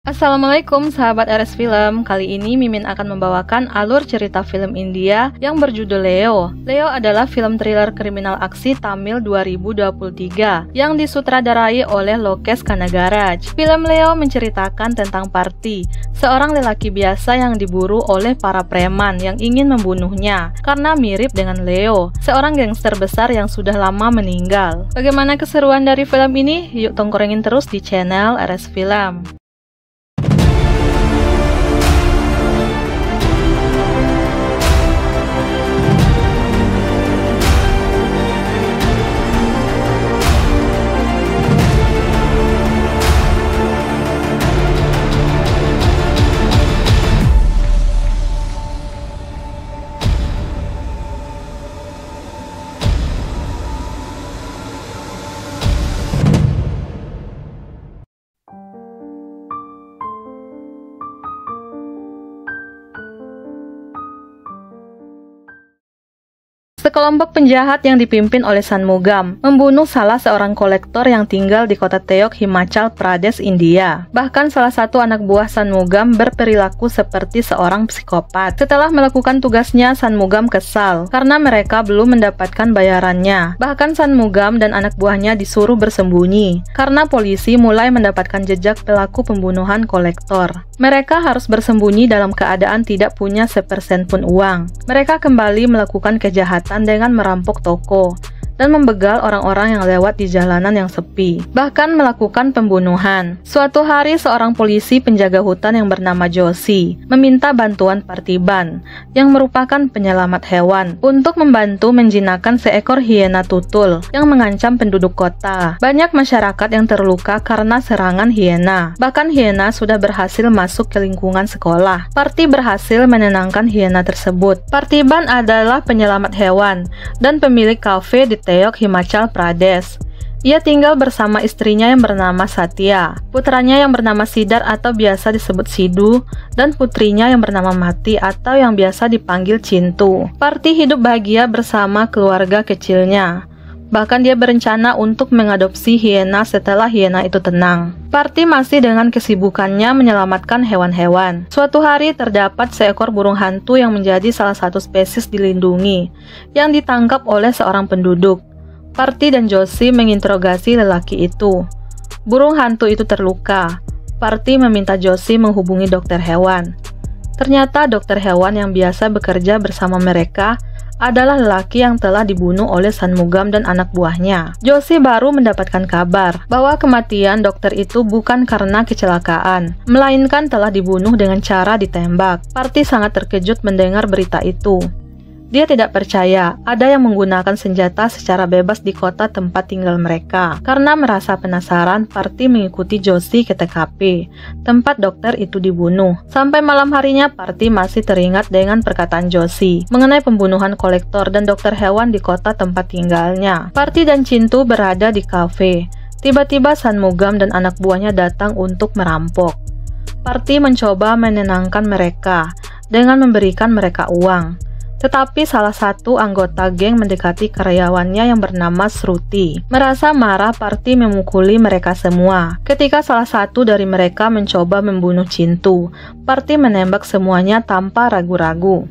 Assalamualaikum sahabat RS Film. Kali ini Mimin akan membawakan alur cerita film India yang berjudul Leo. Leo adalah film thriller kriminal aksi Tamil 2023 yang disutradarai oleh Lokesh Kanagaraj. Film Leo menceritakan tentang Parthi, seorang lelaki biasa yang diburu oleh para preman yang ingin membunuhnya karena mirip dengan Leo, seorang gangster besar yang sudah lama meninggal. Bagaimana keseruan dari film ini? Yuk tongkrongin terus di channel RS Film. Sekelompok penjahat yang dipimpin oleh Shanmugam membunuh salah seorang kolektor yang tinggal di kota Teok, Himachal Pradesh, India. Bahkan salah satu anak buah Shanmugam berperilaku seperti seorang psikopat. Setelah melakukan tugasnya, Shanmugam kesal karena mereka belum mendapatkan bayarannya. Bahkan Shanmugam dan anak buahnya disuruh bersembunyi karena polisi mulai mendapatkan jejak pelaku pembunuhan kolektor. Mereka harus bersembunyi dalam keadaan tidak punya sepersen pun uang. Mereka kembali melakukan kejahatan dengan merampok toko dan membegal orang-orang yang lewat di jalanan yang sepi, bahkan melakukan pembunuhan. Suatu hari seorang polisi penjaga hutan yang bernama Joshi meminta bantuan Parthiban yang merupakan penyelamat hewan untuk membantu menjinakkan seekor hiena tutul yang mengancam penduduk kota. Banyak masyarakat yang terluka karena serangan hiena. Bahkan hiena sudah berhasil masuk ke lingkungan sekolah. Parthi berhasil menenangkan hiena tersebut. Parthiban adalah penyelamat hewan dan pemilik kafe di Teok, Himachal Pradesh. Ia tinggal bersama istrinya yang bernama Satya, putranya yang bernama Sidar atau biasa disebut Sidhu, dan putrinya yang bernama Mati atau yang biasa dipanggil Cintu. Parthi hidup bahagia bersama keluarga kecilnya. Bahkan dia berencana untuk mengadopsi hiena setelah hiena itu tenang. Parthi masih dengan kesibukannya menyelamatkan hewan-hewan. Suatu hari terdapat seekor burung hantu yang menjadi salah satu spesies dilindungi yang ditangkap oleh seorang penduduk. Parthi dan Joshi menginterogasi lelaki itu. Burung hantu itu terluka. Parthi meminta Joshi menghubungi dokter hewan. Ternyata dokter hewan yang biasa bekerja bersama mereka adalah lelaki yang telah dibunuh oleh Shanmugam dan anak buahnya. Joshi baru mendapatkan kabar bahwa kematian dokter itu bukan karena kecelakaan, melainkan telah dibunuh dengan cara ditembak. Parthi sangat terkejut mendengar berita itu. Dia tidak percaya ada yang menggunakan senjata secara bebas di kota tempat tinggal mereka. Karena merasa penasaran, Parthi mengikuti Joshi ke TKP, tempat dokter itu dibunuh. Sampai malam harinya, Parthi masih teringat dengan perkataan Joshi mengenai pembunuhan kolektor dan dokter hewan di kota tempat tinggalnya. Parthi dan Cintu berada di kafe. Tiba-tiba Shanmugam dan anak buahnya datang untuk merampok. Parthi mencoba menenangkan mereka dengan memberikan mereka uang. Tetapi salah satu anggota geng mendekati karyawannya yang bernama Shruti. Merasa marah, Parthi memukuli mereka semua. Ketika salah satu dari mereka mencoba membunuh Cintu, Parthi menembak semuanya tanpa ragu-ragu.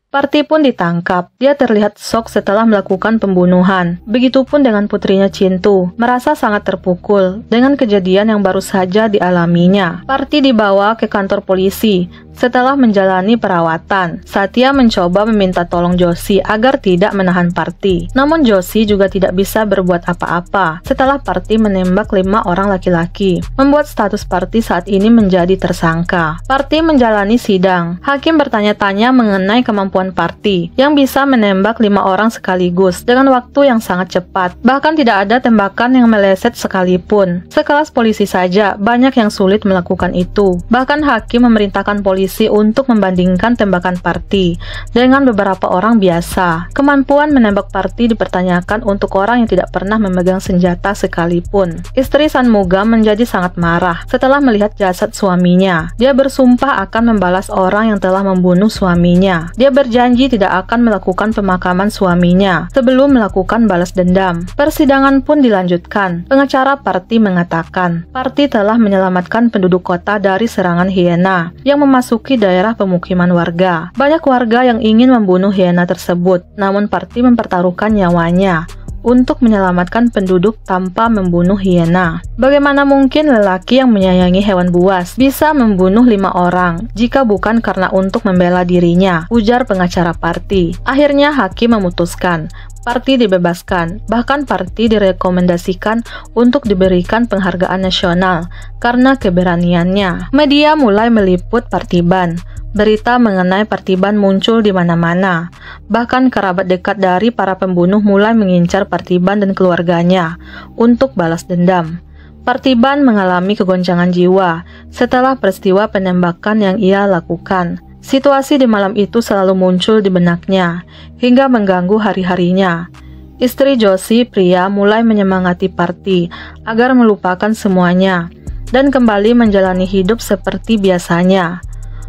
Parthi pun ditangkap. Dia terlihat shock setelah melakukan pembunuhan. Begitupun dengan putrinya Cintu, merasa sangat terpukul dengan kejadian yang baru saja dialaminya. Parthi dibawa ke kantor polisi. Setelah menjalani perawatan, Satya mencoba meminta tolong Joshi agar tidak menahan Parthi. Namun Joshi juga tidak bisa berbuat apa-apa setelah Parthi menembak 5 orang laki-laki, membuat status Parthi saat ini menjadi tersangka. Parthi menjalani sidang. Hakim bertanya-tanya mengenai kemampuan Parthi yang bisa menembak 5 orang sekaligus dengan waktu yang sangat cepat. Bahkan tidak ada tembakan yang meleset sekalipun. Sekelas polisi saja banyak yang sulit melakukan itu. Bahkan hakim memerintahkan polisi polisi untuk membandingkan tembakan Parti dengan beberapa orang biasa. Kemampuan menembak Parti dipertanyakan untuk orang yang tidak pernah memegang senjata sekalipun. Istri Shanmugam menjadi sangat marah setelah melihat jasad suaminya. Dia bersumpah akan membalas orang yang telah membunuh suaminya. Dia berjanji tidak akan melakukan pemakaman suaminya sebelum melakukan balas dendam. Persidangan pun dilanjutkan. Pengacara Parti mengatakan, Parti telah menyelamatkan penduduk kota dari serangan hiena yang memasuki daerah pemukiman warga. Banyak warga yang ingin membunuh hiena tersebut, namun Parti mempertaruhkan nyawanya untuk menyelamatkan penduduk tanpa membunuh hiena. Bagaimana mungkin lelaki yang menyayangi hewan buas bisa membunuh 5 orang jika bukan karena untuk membela dirinya, ujar pengacara Parti. Akhirnya hakim memutuskan Parti dibebaskan, bahkan Parti direkomendasikan untuk diberikan penghargaan nasional karena keberaniannya. Media mulai meliput Partiban. Berita mengenai Partiban muncul di mana-mana. Bahkan kerabat dekat dari para pembunuh mulai mengincar Partiban dan keluarganya untuk balas dendam. Partiban mengalami kegoncangan jiwa setelah peristiwa penembakan yang ia lakukan. Situasi di malam itu selalu muncul di benaknya, hingga mengganggu hari-harinya. Istri Joshi, Priya, mulai menyemangati Parti agar melupakan semuanya dan kembali menjalani hidup seperti biasanya.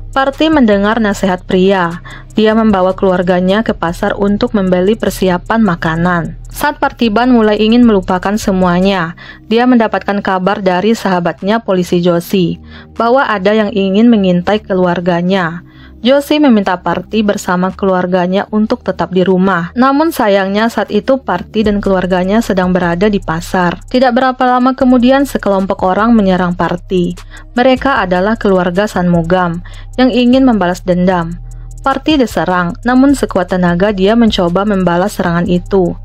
Parti mendengar nasihat Priya. Dia membawa keluarganya ke pasar untuk membeli persiapan makanan. Saat Partiban mulai ingin melupakan semuanya, dia mendapatkan kabar dari sahabatnya polisi Joshi bahwa ada yang ingin mengintai keluarganya. Joshi meminta Parti bersama keluarganya untuk tetap di rumah. Namun sayangnya saat itu Parti dan keluarganya sedang berada di pasar. Tidak berapa lama kemudian sekelompok orang menyerang Parti. Mereka adalah keluarga Shanmugam yang ingin membalas dendam. Parti diserang, namun sekuat tenaga dia mencoba membalas serangan itu.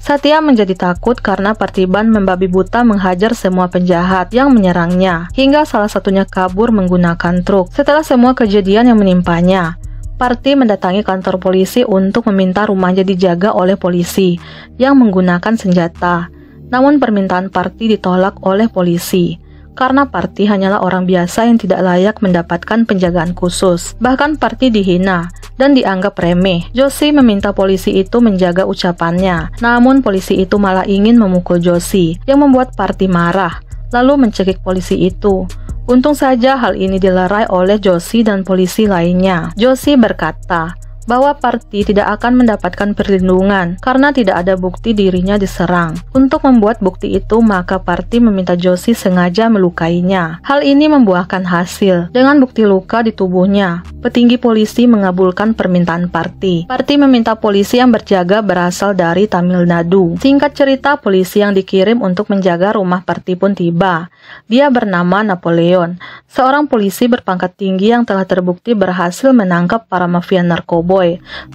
Satya menjadi takut karena Partiban membabi buta menghajar semua penjahat yang menyerangnya, hingga salah satunya kabur menggunakan truk. Setelah semua kejadian yang menimpanya, Parti mendatangi kantor polisi untuk meminta rumahnya dijaga oleh polisi yang menggunakan senjata. Namun permintaan Parti ditolak oleh polisi, karena Parti hanyalah orang biasa yang tidak layak mendapatkan penjagaan khusus. Bahkan Parti dihina dan dianggap remeh. Joshi meminta polisi itu menjaga ucapannya, namun polisi itu malah ingin memukul Joshi, yang membuat Parti marah, lalu mencekik polisi itu. Untung saja hal ini dilerai oleh Joshi dan polisi lainnya. Joshi berkata bahwa Parti tidak akan mendapatkan perlindungan karena tidak ada bukti dirinya diserang. Untuk membuat bukti itu, maka Parti meminta Joshi sengaja melukainya. Hal ini membuahkan hasil. Dengan bukti luka di tubuhnya, petinggi polisi mengabulkan permintaan Parti. Parti meminta polisi yang berjaga berasal dari Tamil Nadu. Singkat cerita, polisi yang dikirim untuk menjaga rumah Parti pun tiba. Dia bernama Napoleon, seorang polisi berpangkat tinggi yang telah terbukti berhasil menangkap para mafia narkoba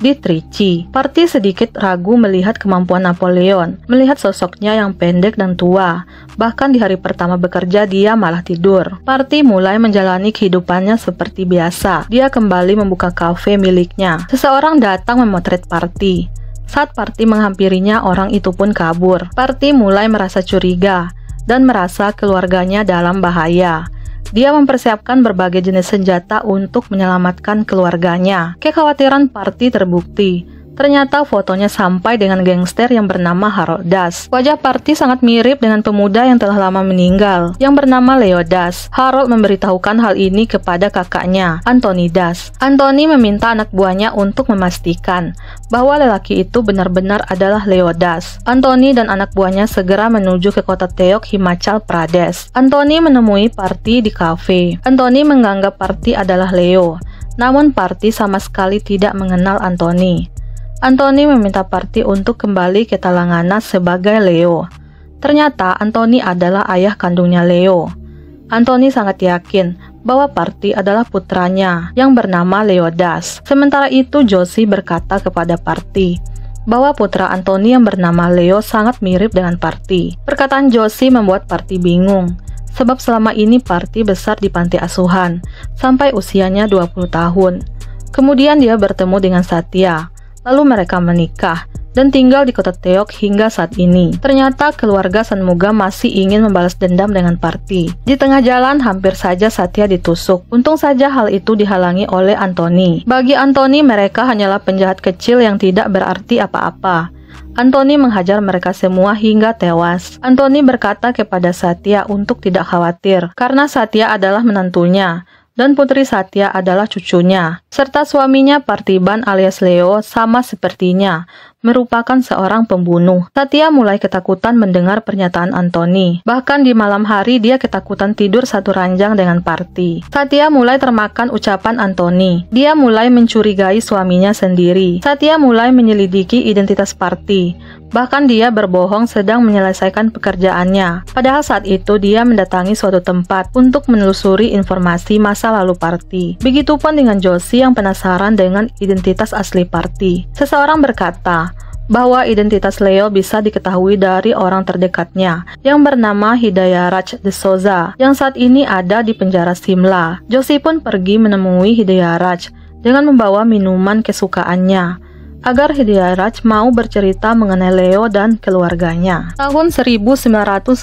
di Trichy. Parti sedikit ragu melihat kemampuan Napoleon, melihat sosoknya yang pendek dan tua. Bahkan di hari pertama bekerja dia malah tidur. Parti mulai menjalani kehidupannya seperti biasa. Dia kembali membuka kafe miliknya. Seseorang datang memotret Parti. Saat Parti menghampirinya, orang itu pun kabur. Parti mulai merasa curiga dan merasa keluarganya dalam bahaya. Dia mempersiapkan berbagai jenis senjata untuk menyelamatkan keluarganya. Kekhawatiran Parti terbukti. Ternyata fotonya sampai dengan gangster yang bernama Harold Das. Wajah Parti sangat mirip dengan pemuda yang telah lama meninggal, yang bernama Leo Das. Harold memberitahukan hal ini kepada kakaknya, Anthony Das. Anthony meminta anak buahnya untuk memastikan bahwa lelaki itu benar-benar adalah Leo Das. Anthony dan anak buahnya segera menuju ke kota Teok, Himachal Pradesh. Anthony menemui Parti di kafe. Anthony menganggap Parti adalah Leo, namun Parti sama sekali tidak mengenal Anthony. Anthony meminta Parti untuk kembali ke Telangana sebagai Leo. Ternyata Anthony adalah ayah kandungnya Leo. Anthony sangat yakin bahwa Parti adalah putranya yang bernama Leo Das. Sementara itu Joshi berkata kepada Parti bahwa putra Anthony yang bernama Leo sangat mirip dengan Parti. Perkataan Joshi membuat Parti bingung, sebab selama ini Parti besar di panti asuhan sampai usianya 20 tahun. Kemudian dia bertemu dengan Satya. Lalu mereka menikah. dan tinggal di kota Teok hingga saat ini. Ternyata keluarga Shanmugam masih ingin membalas dendam dengan Parti. Di tengah jalan hampir saja Satya ditusuk. Untung saja hal itu dihalangi oleh Anthony. Bagi Anthony, mereka hanyalah penjahat kecil yang tidak berarti apa-apa. Anthony menghajar mereka semua hingga tewas. Anthony berkata kepada Satya untuk tidak khawatir, karena Satya adalah menantunya, dan putri Satya adalah cucunya, serta suaminya Parthiban alias Leo sama sepertinya, merupakan seorang pembunuh. Satya mulai ketakutan mendengar pernyataan Anthony. Bahkan di malam hari dia ketakutan tidur satu ranjang dengan Parti. Satya mulai termakan ucapan Anthony. Dia mulai mencurigai suaminya sendiri. Satya mulai menyelidiki identitas Parti. Bahkan dia berbohong sedang menyelesaikan pekerjaannya. Padahal saat itu dia mendatangi suatu tempat untuk menelusuri informasi masa lalu Parti. Begitupun dengan Joshi yang penasaran dengan identitas asli Parti. Seseorang berkata bahwa identitas Leo bisa diketahui dari orang terdekatnya yang bernama Hidayaraj De Souza yang saat ini ada di penjara Simla. Joshi pun pergi menemui Hidayaraj dengan membawa minuman kesukaannya agar Hidayaraj mau bercerita mengenai Leo dan keluarganya. Tahun 1999,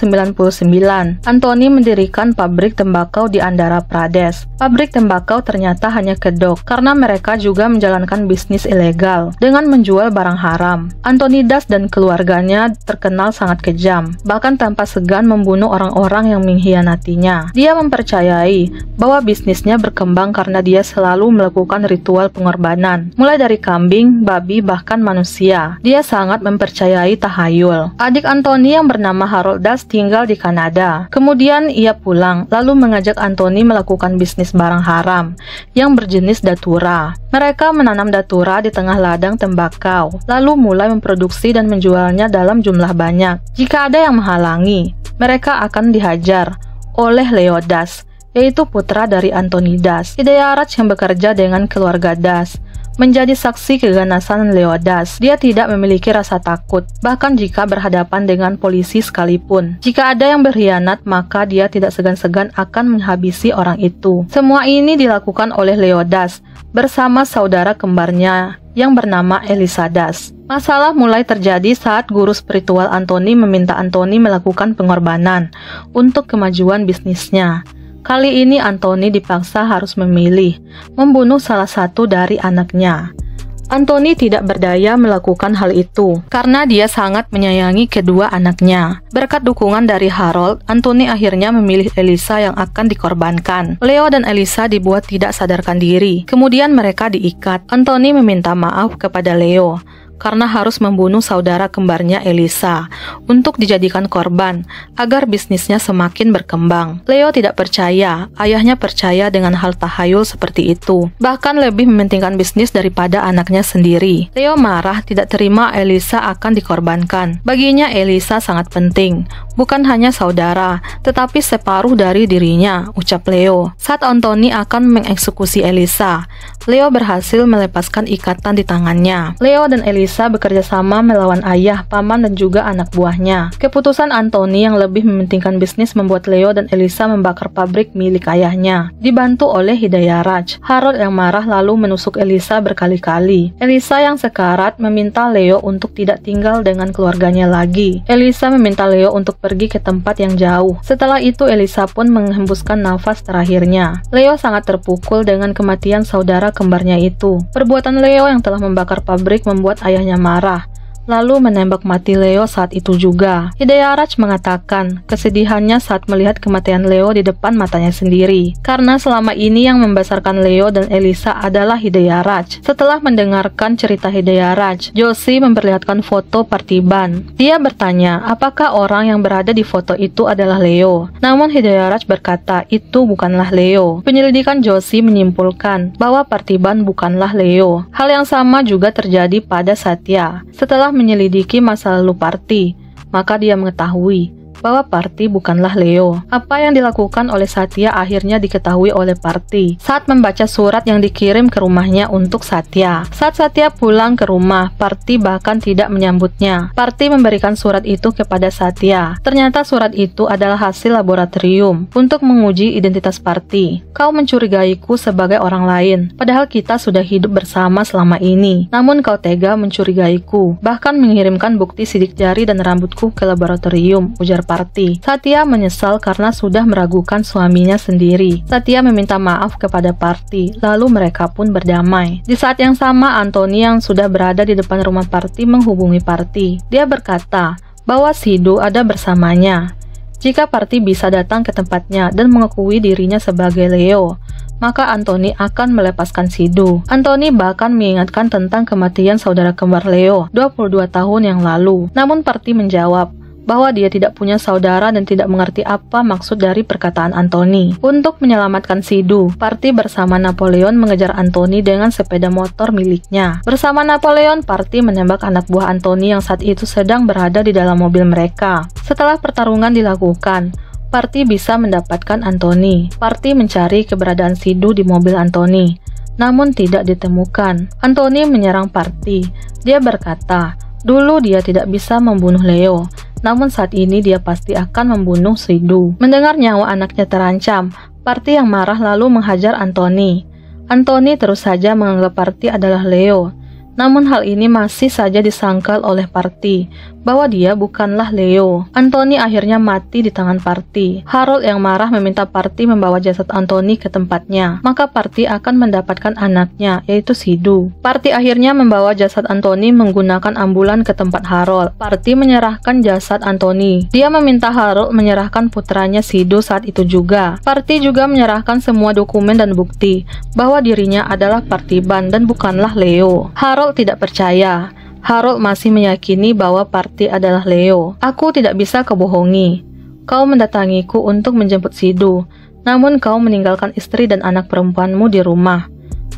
Anthony mendirikan pabrik tembakau di Andhra Pradesh. Pabrik tembakau ternyata hanya kedok karena mereka juga menjalankan bisnis ilegal dengan menjual barang haram. Anthony Das dan keluarganya terkenal sangat kejam, bahkan tanpa segan membunuh orang-orang yang mengkhianatinya. Dia mempercayai bahwa bisnisnya berkembang karena dia selalu melakukan ritual pengorbanan, mulai dari kambing, babi, bahkan manusia. Dia sangat mempercayai tahayul. Adik Anthony yang bernama Harold Das tinggal di Kanada. Kemudian ia pulang, lalu mengajak Anthony melakukan bisnis barang haram yang berjenis datura. Mereka menanam datura di tengah ladang tembakau, lalu mulai memproduksi dan menjualnya dalam jumlah banyak. Jika ada yang menghalangi, mereka akan dihajar oleh Leo Das, yaitu putra dari Anthony Das. Hidayaraj yang bekerja dengan keluarga Das menjadi saksi keganasan Leo Das. Dia tidak memiliki rasa takut, bahkan jika berhadapan dengan polisi sekalipun. Jika ada yang berkhianat, maka dia tidak segan-segan akan menghabisi orang itu. Semua ini dilakukan oleh Leo Das bersama saudara kembarnya yang bernama Elisa Das. Masalah mulai terjadi saat guru spiritual Anthony meminta Anthony melakukan pengorbanan untuk kemajuan bisnisnya. Kali ini Anthony dipaksa harus memilih, membunuh salah satu dari anaknya. Anthony tidak berdaya melakukan hal itu, karena dia sangat menyayangi kedua anaknya. Berkat dukungan dari Harold, Anthony akhirnya memilih Elisa yang akan dikorbankan. Leo dan Elisa dibuat tidak sadarkan diri, kemudian mereka diikat. Anthony meminta maaf kepada Leo karena harus membunuh saudara kembarnya Elisa untuk dijadikan korban agar bisnisnya semakin berkembang. Leo tidak percaya, ayahnya percaya dengan hal tahayul seperti itu, bahkan lebih mementingkan bisnis daripada anaknya sendiri. Leo marah tidak terima Elisa akan dikorbankan. Baginya Elisa sangat penting, bukan hanya saudara, tetapi separuh dari dirinya, ucap Leo. Saat Anthony akan mengeksekusi Elisa, Leo berhasil melepaskan ikatan di tangannya. Leo dan Elisa bekerja sama melawan ayah, paman, dan juga anak buahnya. Keputusan Anthony yang lebih mementingkan bisnis membuat Leo dan Elisa membakar pabrik milik ayahnya, dibantu oleh Hidayaraj. Harold yang marah lalu menusuk Elisa berkali-kali. Elisa yang sekarat meminta Leo untuk tidak tinggal dengan keluarganya lagi. Elisa meminta Leo untuk pergi ke tempat yang jauh. Setelah itu Elisa pun menghembuskan nafas terakhirnya. Leo sangat terpukul dengan kematian saudara kembarnya itu. Perbuatan Leo yang telah membakar pabrik membuat ayahnya marah, lalu menembak mati Leo saat itu juga. Hidayaraj mengatakan kesedihannya saat melihat kematian Leo di depan matanya sendiri, karena selama ini yang membesarkan Leo dan Elisa adalah Hidayaraj. Setelah mendengarkan cerita Hidayaraj, Joshi memperlihatkan foto Parthiban. Dia bertanya apakah orang yang berada di foto itu adalah Leo. Namun Hidayaraj berkata itu bukanlah Leo. Penyelidikan Joshi menyimpulkan bahwa Parthiban bukanlah Leo. Hal yang sama juga terjadi pada Satya. Setelah menyelidiki masa lalu Parti, maka dia mengetahui bahwa Parti bukanlah Leo. Apa yang dilakukan oleh Satya akhirnya diketahui oleh Parti saat membaca surat yang dikirim ke rumahnya untuk Satya. Saat Satya pulang ke rumah, Parti bahkan tidak menyambutnya. Parti memberikan surat itu kepada Satya. Ternyata surat itu adalah hasil laboratorium untuk menguji identitas Parti. Kau mencurigaiku sebagai orang lain, padahal kita sudah hidup bersama selama ini. Namun kau tega mencurigaiku, bahkan mengirimkan bukti sidik jari dan rambutku ke laboratorium, ujar Parti. Satya menyesal karena sudah meragukan suaminya sendiri. Satya meminta maaf kepada Parti, lalu mereka pun berdamai. Di saat yang sama, Anthony yang sudah berada di depan rumah Parti menghubungi Parti. Dia berkata bahwa Sidhu ada bersamanya. Jika Parti bisa datang ke tempatnya dan mengakui dirinya sebagai Leo, maka Anthony akan melepaskan Sidhu. Anthony bahkan mengingatkan tentang kematian saudara kembar Leo 22 tahun yang lalu. Namun Parti menjawab bahwa dia tidak punya saudara dan tidak mengerti apa maksud dari perkataan Anthony. Untuk menyelamatkan Sidhu, Parti bersama Napoleon mengejar Anthony dengan sepeda motor miliknya. Bersama Napoleon, Parti menembak anak buah Anthony yang saat itu sedang berada di dalam mobil mereka. Setelah pertarungan dilakukan, Parti bisa mendapatkan Anthony. Parti mencari keberadaan Sidhu di mobil Anthony, namun tidak ditemukan. Anthony menyerang Parti. Dia berkata, dulu dia tidak bisa membunuh Leo, namun saat ini dia pasti akan membunuh Sidhu. Mendengar nyawa anaknya terancam, Parti yang marah lalu menghajar Anthony. Anthony terus saja menganggap Parti adalah Leo. Namun hal ini masih saja disangkal oleh Parti bahwa dia bukanlah Leo. Anthony akhirnya mati di tangan Parti. Harold yang marah meminta Parti membawa jasad Anthony ke tempatnya. Maka Parti akan mendapatkan anaknya, yaitu Sidhu. Parti akhirnya membawa jasad Anthony menggunakan ambulan ke tempat Harold. Parti menyerahkan jasad Anthony. Dia meminta Harold menyerahkan putranya Sidhu saat itu juga. Parti juga menyerahkan semua dokumen dan bukti bahwa dirinya adalah Partiban dan bukanlah Leo. Harold tidak percaya. Harold masih meyakini bahwa Parti adalah Leo. Aku tidak bisa kebohongi. Kau mendatangiku untuk menjemput Sidhu, namun kau meninggalkan istri dan anak perempuanmu di rumah.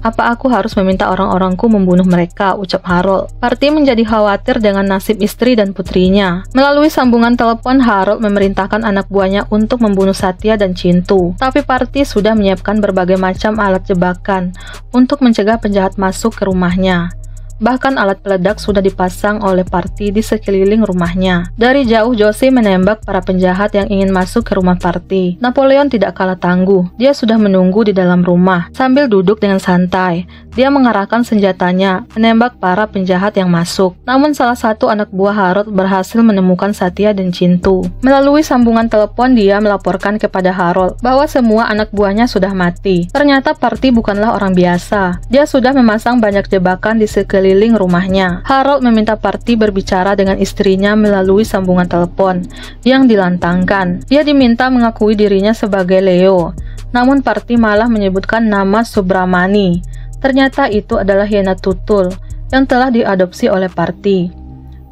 Apa aku harus meminta orang-orangku membunuh mereka, ucap Harold. Parti menjadi khawatir dengan nasib istri dan putrinya. Melalui sambungan telepon, Harold memerintahkan anak buahnya untuk membunuh Satya dan Chintu. Tapi Parti sudah menyiapkan berbagai macam alat jebakan untuk mencegah penjahat masuk ke rumahnya. Bahkan alat peledak sudah dipasang oleh Parti di sekeliling rumahnya. Dari jauh Josie menembak para penjahat yang ingin masuk ke rumah Parti. Napoleon tidak kalah tangguh. Dia sudah menunggu di dalam rumah. Sambil duduk dengan santai, dia mengarahkan senjatanya, menembak para penjahat yang masuk. Namun salah satu anak buah Harold berhasil menemukan Satya dan Chintu. Melalui sambungan telepon, dia melaporkan kepada Harold bahwa semua anak buahnya sudah mati. Ternyata Parti bukanlah orang biasa. Dia sudah memasang banyak jebakan di sekeliling rumahnya. Harold meminta Parti berbicara dengan istrinya melalui sambungan telepon yang dilantangkan. Dia diminta mengakui dirinya sebagai Leo. Namun Parti malah menyebutkan nama Subramani. Ternyata itu adalah Hyena Tutul yang telah diadopsi oleh Parti.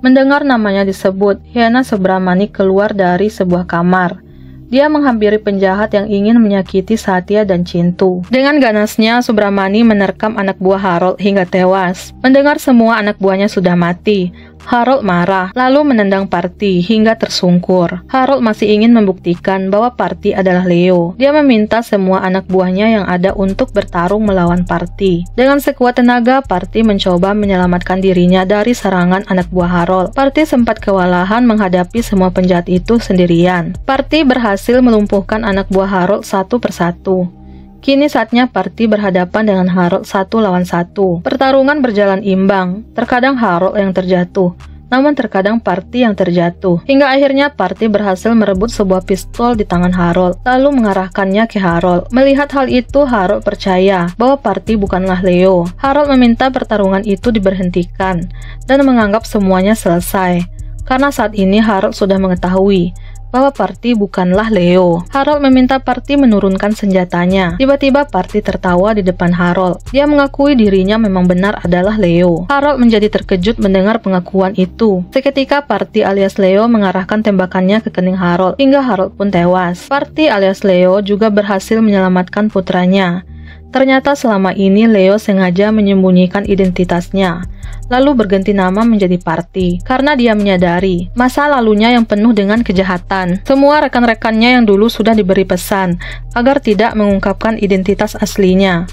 Mendengar namanya disebut, Hyena Subramani keluar dari sebuah kamar. Dia menghampiri penjahat yang ingin menyakiti Satya dan Chintu. Dengan ganasnya, Subramani menerkam anak buah Harold hingga tewas. Mendengar semua anak buahnya sudah mati, Harold marah, lalu menendang Parti hingga tersungkur. Harold masih ingin membuktikan bahwa Parti adalah Leo. Dia meminta semua anak buahnya yang ada untuk bertarung melawan Parti. Dengan sekuat tenaga, Parti mencoba menyelamatkan dirinya dari serangan anak buah Harold. Parti sempat kewalahan menghadapi semua penjahat itu sendirian. Parti berhasil melumpuhkan anak buah Harold satu persatu. Kini saatnya Parti berhadapan dengan Harold 1 lawan 1. Pertarungan berjalan imbang. Terkadang Harold yang terjatuh, namun terkadang Parti yang terjatuh. Hingga akhirnya Parti berhasil merebut sebuah pistol di tangan Harold, lalu mengarahkannya ke Harold. Melihat hal itu, Harold percaya bahwa Parti bukanlah Leo. Harold meminta pertarungan itu diberhentikan dan menganggap semuanya selesai. Karena saat ini Harold sudah mengetahui bahwa Parti bukanlah Leo. Harold meminta Parti menurunkan senjatanya. Tiba-tiba Parti tertawa di depan Harold. Dia mengakui dirinya memang benar adalah Leo. Harold menjadi terkejut mendengar pengakuan itu. Seketika Parti alias Leo mengarahkan tembakannya ke kening Harold, hingga Harold pun tewas. Parti alias Leo juga berhasil menyelamatkan putranya. Ternyata selama ini Leo sengaja menyembunyikan identitasnya, lalu berganti nama menjadi Parti, karena dia menyadari masa lalunya yang penuh dengan kejahatan. Semua rekan-rekannya yang dulu sudah diberi pesan agar tidak mengungkapkan identitas aslinya.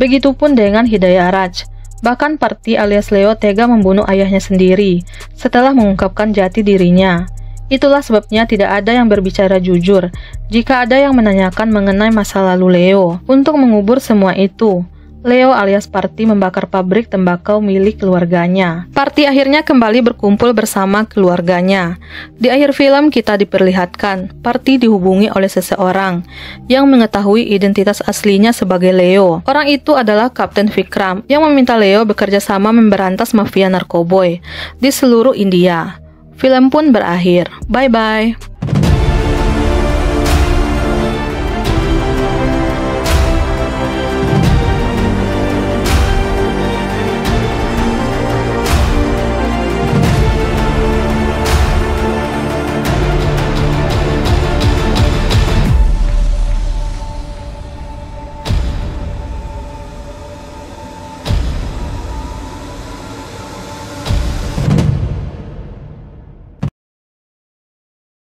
Begitupun dengan Hidayah Raj. Bahkan Parti alias Leo tega membunuh ayahnya sendiri setelah mengungkapkan jati dirinya. Itulah sebabnya tidak ada yang berbicara jujur jika ada yang menanyakan mengenai masa lalu Leo. Untuk mengubur semua itu, Leo alias Parti membakar pabrik tembakau milik keluarganya. Parti akhirnya kembali berkumpul bersama keluarganya. Di akhir film kita diperlihatkan Parti dihubungi oleh seseorang yang mengetahui identitas aslinya sebagai Leo. Orang itu adalah Kapten Vikram yang meminta Leo bekerja sama memberantas mafia narkoboy di seluruh India. Film pun berakhir. Bye-bye.